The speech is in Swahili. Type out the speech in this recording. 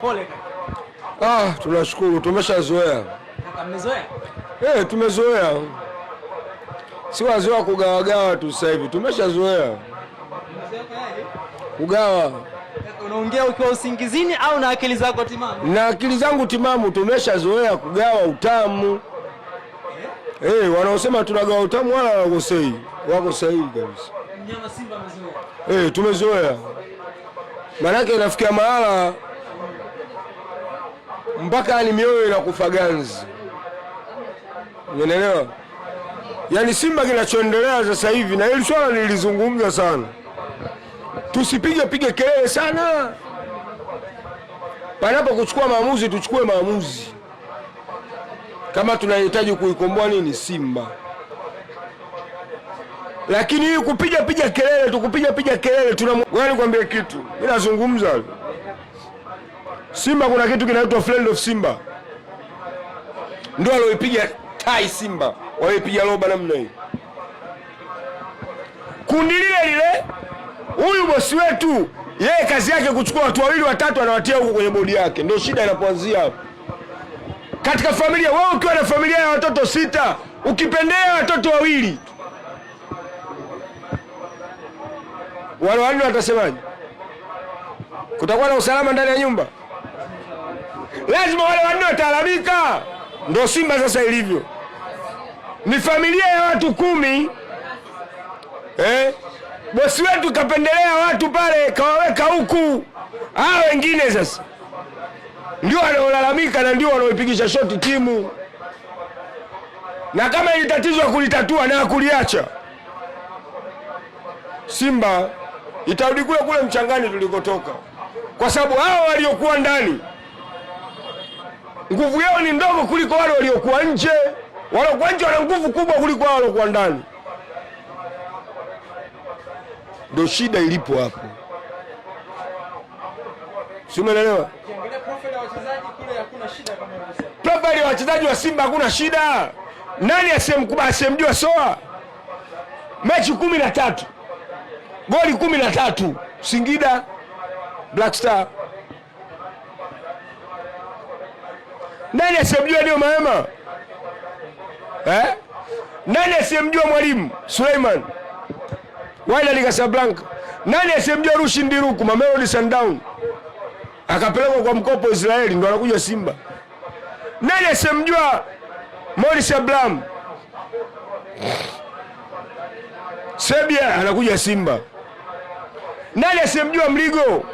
Pole kaka. Tunashukuru, tumeshazoea. Kaka, mmezoea? Tumezoea. Si wazoea kugawagawa tu sasa hivi. Tumeshazoea. Mmezoea kaje? Kugawa. Kaka, unaongea ukiwa usingizini au na akili zako timamu? Na akili zangu timamu, tumeshazoea kugawa utamu. Wanaosema tunagawa utamu wala wakosei. Wako sahihi kabisa. Mnyama Simba amezoea. Tumezoea. Maanake inafikia mahala mpaka ni mioyo inakufa ganzi. Unaelewa? Yaani Simba kinachoendelea sasa hivi, na hili swala nilizungumza sana. Tusipige kelele sana. Panapo kuchukua maamuzi tuchukue maamuzi. Kama tunahitaji kuikomboa nini Simba. Lakini hii kupiga kelele wewe nikwambie kitu. Mimi nazungumza. Simba kuna kitu kinaitwa friend of Simba. Ndio aloipiga tai Simba, walipiga roba namna hii. Kundi lile huyu bosi wetu, yeye kazi yake kuchukua watu wawili watatu anawatia huko kwenye bodi yake. Ndio shida inapoanzia hapo. Katika familia, wewe ukiwa na familia ya watoto 6, ukipendea watoto wawili, wale wanne watasemaje? Kutakuwa na usalama ndani ya nyumba? Lazima wale wanne watalalamika. Ndio Simba sasa ilivyo. Ni familia ya watu 10. Bosi wetu kapendelea watu pale, kawaweka huku. Hao wengine sasa ndio wanaolalamika na ndio wanaoipigisha shoti timu. Na kama ili tatizo kulitatua na kuliacha, Simba itarudi kule mchangani tulikotoka. Kwa sababu hao waliokuwa ndani nguvu yao ni ndogo kuliko wale waliokuwa nje. Waliokuwa nje wana nguvu kubwa kuliko wale waliokuwa ndani. Ndio shida ilipo hapo. Si umeelewa? Ukiangalia profile ya wachezaji kule hakuna shida kama unavyosema. Profile ya wachezaji wa Simba hakuna shida. Nani asemjua Soa? Mechi 13. Goli 13. Singida Black Star. Nani asemjua ndio Mahema? Nani asemjua Mwalimu Suleiman? Wydad Casablanca. Nani asemjua Rushin Diruku Mamelodi Sundowns? Akapelekwa kwa mkopo Israeli ndo anakuja Simba. Nani asemjua Maurice Ablam? Serbia anakuja Simba. Nani asemjua Mligo?